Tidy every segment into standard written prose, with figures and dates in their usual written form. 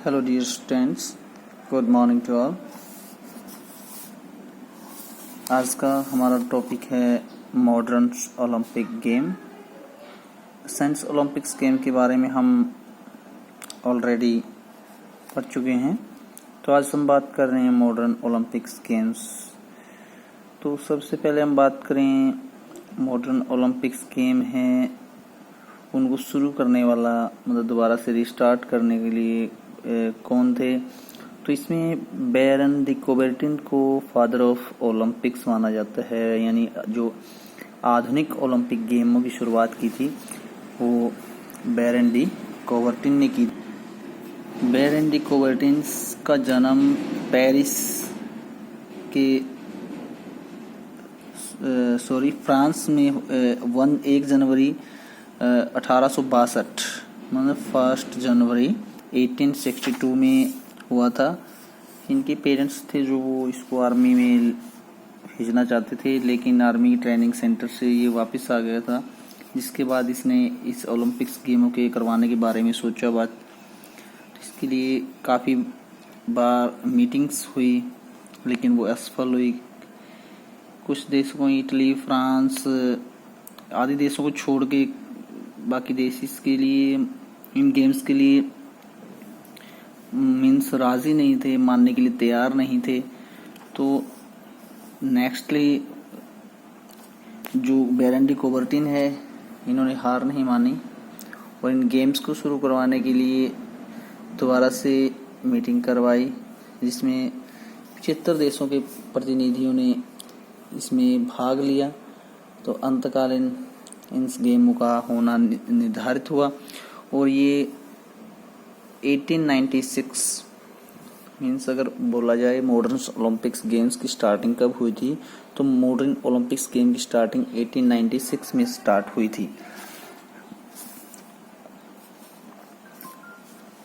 Hello dear students, good morning to all। आज का हमारा टॉपिक है modern Olympic game. Science Olympics game के बारे में हम ऑलरेडी पढ़ चुके हैं, तो आज हम बात कर रहे हैं मॉडर्न ओलंपिक्स गेम्स। तो सबसे पहले हम बात करें मॉडर्न ओलंपिक्स गेम हैं उनको शुरू करने वाला, मतलब दोबारा से रिस्टार्ट करने के लिए कौन थे। तो इसमें बैरन डी कोबर्टिन को फादर ऑफ ओलंपिक्स माना जाता है, यानी जो आधुनिक ओलंपिक गेमों की शुरुआत की थी वो बैरन डी कोबर्टिन ने की। बैरन डी कोबर्टिन का जन्म पेरिस के फ्रांस में 1 जनवरी 1862 मतलब 1 जनवरी 1862 में हुआ था। इनके पेरेंट्स थे जो इसको आर्मी में भेजना चाहते थे, लेकिन आर्मी ट्रेनिंग सेंटर से ये वापस आ गया था, जिसके बाद इसने इस ओलंपिक्स गेमों के करवाने के बारे में सोचा बात। इसके लिए काफ़ी बार मीटिंग्स हुई, लेकिन वो असफल हुई। कुछ देशों को, इटली, फ्रांस आदि देशों को छोड़ के बाकी देश इसके लिए, इन गेम्स के लिए मीन्स राज़ी नहीं थे, मानने के लिए तैयार नहीं थे। तो नेक्स्टली जो बैरन डी कोबर्टिन है, इन्होंने हार नहीं मानी और इन गेम्स को शुरू करवाने के लिए दोबारा से मीटिंग करवाई, जिसमें 75 देशों के प्रतिनिधियों ने इसमें भाग लिया। तो अंतकालीन इन गेमों का होना निर्धारित हुआ और ये 1896 मीन्स अगर बोला जाए मॉडर्न ओलंपिक्स गेम्स की स्टार्टिंग कब हुई थी, तो मॉडर्न ओलंपिक्स गेम की स्टार्टिंग 1896 में स्टार्ट हुई थी।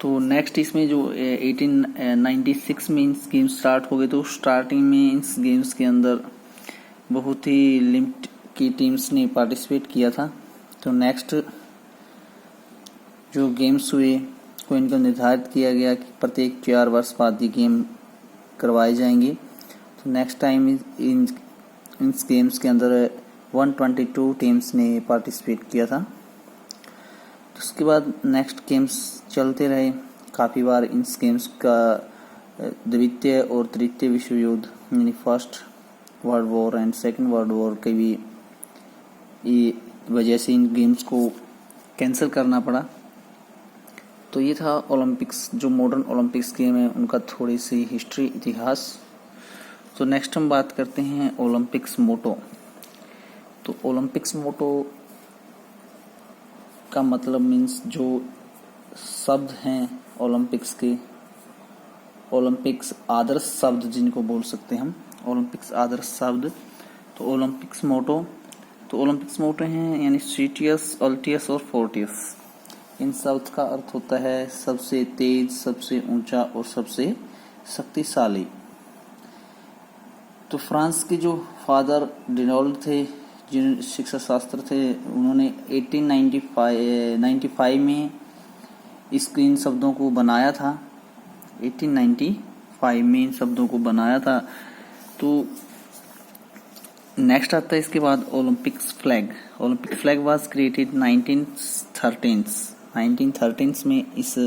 तो नेक्स्ट इसमें जो 1896 में इन गेम्स स्टार्ट हो गए, तो स्टार्टिंग में इन गेम्स के अंदर बहुत ही लिमिट की टीम्स ने पार्टिसिपेट किया था। तो नेक्स्ट जो गेम्स हुए को इनको निर्धारित किया गया कि प्रत्येक 4 वर्ष बाद ये गेम करवाए जाएंगे। तो नेक्स्ट टाइम इन गेम्स के अंदर 122 टीम्स ने पार्टिसिपेट किया था। तो उसके बाद नेक्स्ट गेम्स चलते रहे काफ़ी बार। इन गेम्स का द्वितीय और तृतीय विश्व युद्ध यानी first world war and second world war के भी ये वजह से इन गेम्स को कैंसिल करना पड़ा। तो ये था ओलंपिक्स, जो मॉडर्न ओलंपिक्स गेम है उनका थोड़ी सी हिस्ट्री, इतिहास। तो नेक्स्ट हम बात करते हैं ओलंपिक्स मोटो। तो ओलंपिक्स मोटो का मतलब मीन्स जो शब्द हैं ओलंपिक्स के, ओलंपिक्स आदर्श शब्द जिनको बोल सकते हैं हम, ओलंपिक्स आदर्श शब्द। तो ओलंपिक्स मोटो, तो ओलंपिक्स मोटो हैं यानी सीटियस, अल्टियस और फोर्टियस। इन शब्द का अर्थ होता है सबसे तेज, सबसे ऊंचा और सबसे शक्तिशाली। तो फ्रांस के जो फादर डिनोल्ड थे, जिन शिक्षा शास्त्र थे, उन्होंने 1895 में इन शब्दों को बनाया था। 1895 में इन शब्दों को बनाया था। तो नेक्स्ट आता है इसके बाद Olympics flag. Olympic flag was created 1913 में इस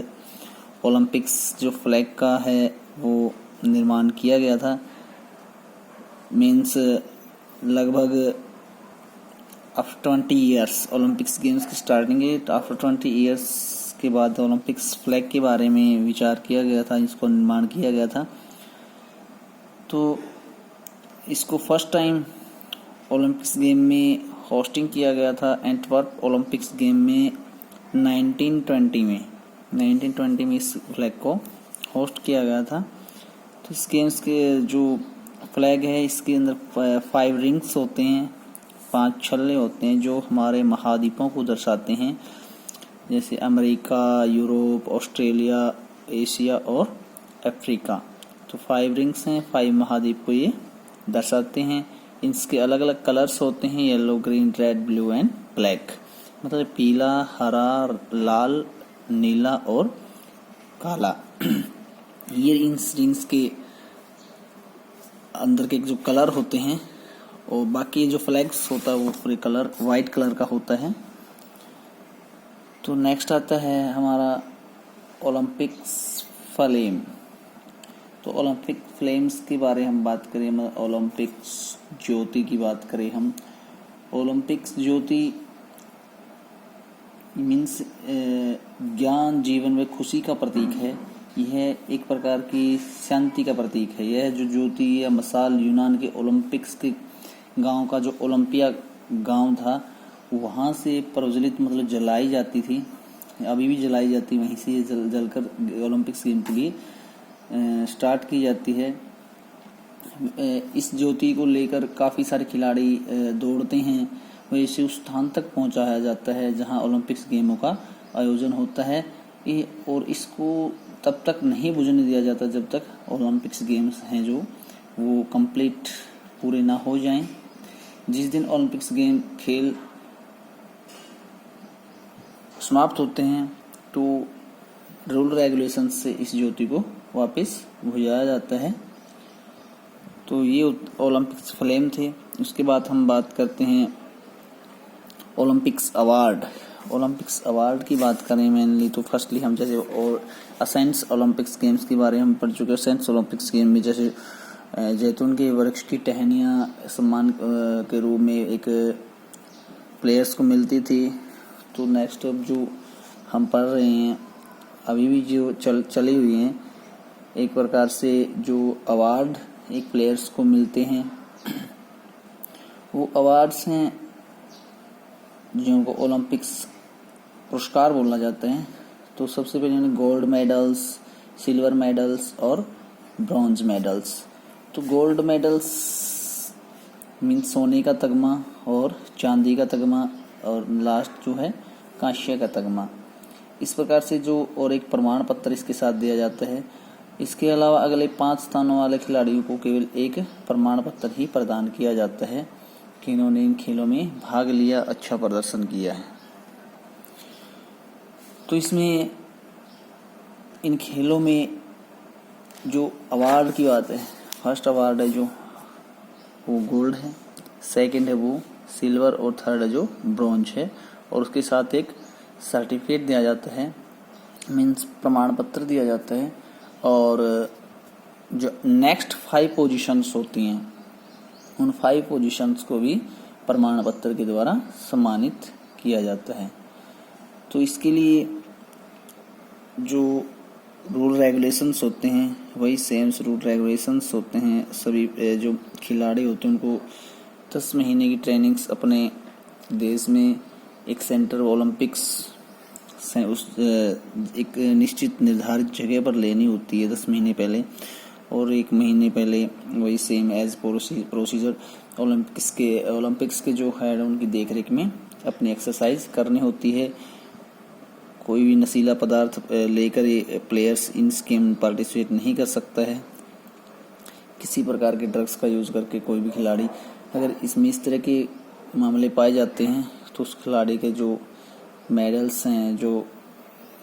ओलंपिक्स जो फ्लैग का है वो निर्माण किया गया था। मीन्स लगभग आफ्टर 20 ईयर्स ओलंपिक्स गेम्स की स्टार्टिंग है, तो आफ्टर 20 ईयर्स के बाद ओलंपिक्स फ्लैग के बारे में विचार किया गया था, इसको निर्माण किया गया था। तो इसको फर्स्ट टाइम ओलंपिक्स गेम में होस्टिंग किया गया था एंटवर्प ओलंपिक्स गेम में 1920 में इस फ्लैग को होस्ट किया गया था। तो इस गेम्स के जो फ्लैग है इसके अंदर 5 रिंग्स होते हैं, 5 छल्ले होते हैं जो हमारे महाद्वीपों को दर्शाते हैं, जैसे अमेरिका, यूरोप, ऑस्ट्रेलिया, एशिया और अफ्रीका। तो 5 रिंग्स हैं, 5 महाद्वीप को ये दर्शाते हैं। इसके अलग अलग कलर्स होते हैं, yellow, green, red, blue and black. मतलब पीला, हरा, लाल, नीला और काला। ईयर रिंग्स के अंदर के जो कलर होते हैं और बाकी जो फ्लैग्स होता है वो पूरे कलर वाइट कलर का होता है। तो नेक्स्ट आता है हमारा ओलंपिक्स फ्लेम। तो ओलंपिक फ्लेम्स के बारे हम बात करें, ओलंपिक्स ज्योति की बात करें हम। ओलंपिक्स ज्योति मीन्स ज्ञान, जीवन में खुशी का प्रतीक है। यह एक प्रकार की शांति का प्रतीक है। यह जो ज्योति या मशाल यूनान के ओलंपिक्स के गांव का जो ओलंपिया गांव था वहाँ से प्रज्वलित मतलब जलाई जाती थी, अभी भी जलाई जाती, वहीं से जलकर ओलंपिक्स गेम के लिए स्टार्ट की जाती है। इस ज्योति को लेकर काफ़ी सारे खिलाड़ी दौड़ते हैं, वैसे उस स्थान तक पहुंचाया जाता है जहां ओलंपिक्स गेमों का आयोजन होता है। और इसको तब तक नहीं बुझने दिया जाता जब तक ओलंपिक्स गेम्स हैं जो वो कंप्लीट पूरे ना हो जाएं। जिस दिन ओलंपिक्स गेम खेल समाप्त होते हैं तो रूल रेगुलेशन से इस ज्योति को वापस बुझाया जाता है। तो ये ओलंपिक्स फ्लेम थे। उसके बाद हम बात करते हैं ओलंपिक्स अवार्ड। ओलंपिक्स अवार्ड की बात करें मेनली तो फर्स्टली हम जैसे और असेंस ओलंपिक्स गेम्स के बारे में हम पढ़ चुके हैं। असेंस ओलंपिक्स गेम में जैसे जैतून के वृक्ष की टहनियाँ सम्मान के रूप में एक प्लेयर्स को मिलती थी। तो नेक्स्ट अब जो हम पढ़ रहे हैं अभी भी जो चली हुई हैं, एक प्रकार से जो अवार्ड एक प्लेयर्स को मिलते हैं वो अवार्ड्स हैं जिनको ओलंपिक्स पुरस्कार बोला जाता है। तो सबसे पहले गोल्ड मेडल्स, सिल्वर मेडल्स और ब्रॉन्ज मेडल्स। तो गोल्ड मेडल्स मीन्स सोने का तगमा और चांदी का तगमा और लास्ट जो है कांस्य का तगमा। इस प्रकार से जो और एक प्रमाण पत्र इसके साथ दिया जाता है। इसके अलावा अगले 5 स्थानों वाले खिलाड़ियों को केवल एक प्रमाण पत्र ही प्रदान किया जाता है कि इन्होंने इन खेलों में भाग लिया, अच्छा प्रदर्शन किया है। तो इसमें इन खेलों में जो अवार्ड की बात है, फर्स्ट अवार्ड है जो वो गोल्ड है, सेकंड है वो सिल्वर और थर्ड है जो ब्रॉन्ज है। और उसके साथ एक सर्टिफिकेट दिया जाता है, मीन्स प्रमाण पत्र दिया जाता है। और जो नेक्स्ट 5 पोजीशंस होती हैं उन 5 पोजीशंस को भी प्रमाण पत्र के द्वारा सम्मानित किया जाता है। तो इसके लिए जो रूल रेगुलेशंस होते हैं वही सेम रूल रेगुलेशंस होते हैं। सभी जो खिलाड़ी होते हैं उनको 10 महीने की ट्रेनिंग्स अपने देश में एक सेंटर ओलंपिक्स से उस एक निश्चित निर्धारित जगह पर लेनी होती है 10 महीने पहले, और 1 महीने पहले वही सेम एज प्रोसीजर ओलंपिक्स के जो हेड उनकी देखरेख में अपनी एक्सरसाइज करनी होती है। कोई भी नशीला पदार्थ लेकर ये प्लेयर्स इन स्कीम में पार्टिसिपेट नहीं कर सकता है। किसी प्रकार के ड्रग्स का यूज़ करके कोई भी खिलाड़ी अगर इसमें इस तरह के मामले पाए जाते हैं तो उस खिलाड़ी के जो मेडल्स हैं, जो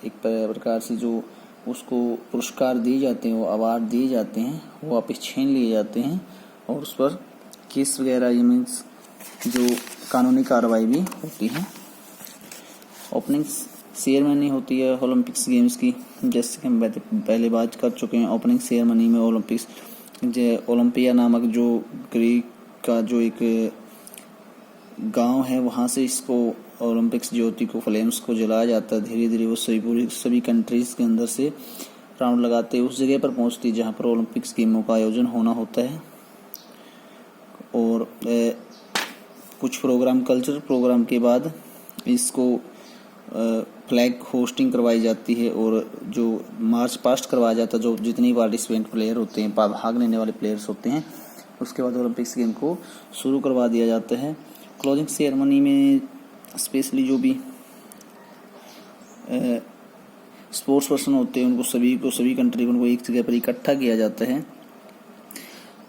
एक प्रकार से जो उसको पुरस्कार दिए जाते हैं, वो अवार्ड दिए जाते हैं, वो वापस छीन लिए जाते हैं और उस पर केस वगैरह ये मीन्स जो कानूनी कार्रवाई भी होती है। ओपनिंग सेरेमनी होती है ओलंपिक्स गेम्स की, जैसे कि हम पहले बात कर चुके हैं। ओपनिंग सेरेमनी में ओलंपिक्स ओलंपिया नामक जो ग्रीक का जो एक गांव है वहां से इसको ओलंपिक्स ज्योति को फ्लेम्स को जलाया जाता है। धीरे धीरे वो सभी कंट्रीज के अंदर से राउंड लगाते उस जगह पर पहुंचती है जहां पर ओलंपिक्स गेमों का आयोजन होना होता है। और कुछ प्रोग्राम कल्चरल प्रोग्राम के बाद इसको फ्लैग होस्टिंग करवाई जाती है और जो मार्च पास्ट करवाया जाता है, जो जितनी पार्टिसिपेंट प्लेयर होते हैं, भाग लेने वाले प्लेयर्स होते हैं, उसके बाद ओलंपिक्स गेम को शुरू करवा दिया जाता है। क्लोजिंग सेरेमनी में स्पेशली जो भी स्पोर्ट्स पर्सन होते हैं उनको सभी कंट्री को एक जगह पर इकट्ठा किया जाता है।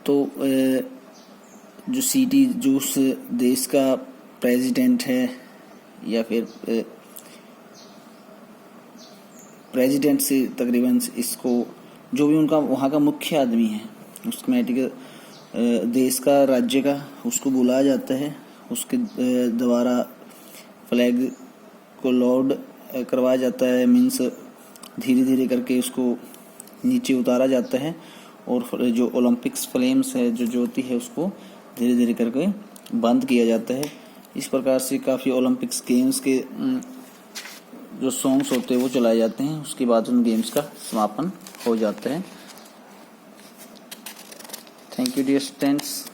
तो जो सिटी जो उस देश का प्रेसिडेंट है या फिर प्रेसिडेंट से तकरीबन इसको, जो भी उनका वहाँ का मुख्य आदमी है उस कमेटी के देश का, राज्य का, उसको बुलाया जाता है। उसके द्वारा फ्लैग को लोड करवाया जाता है, मीन्स धीरे धीरे करके उसको नीचे उतारा जाता है और जो ओलंपिक्स फ्लेम्स है, जो ज्योति है, उसको धीरे धीरे करके बंद किया जाता है। इस प्रकार से काफ़ी ओलंपिक्स गेम्स के जो सॉन्ग्स होते हैं वो चलाए जाते हैं। उसके बाद उन गेम्स का समापन हो जाता है। Thank you dear students.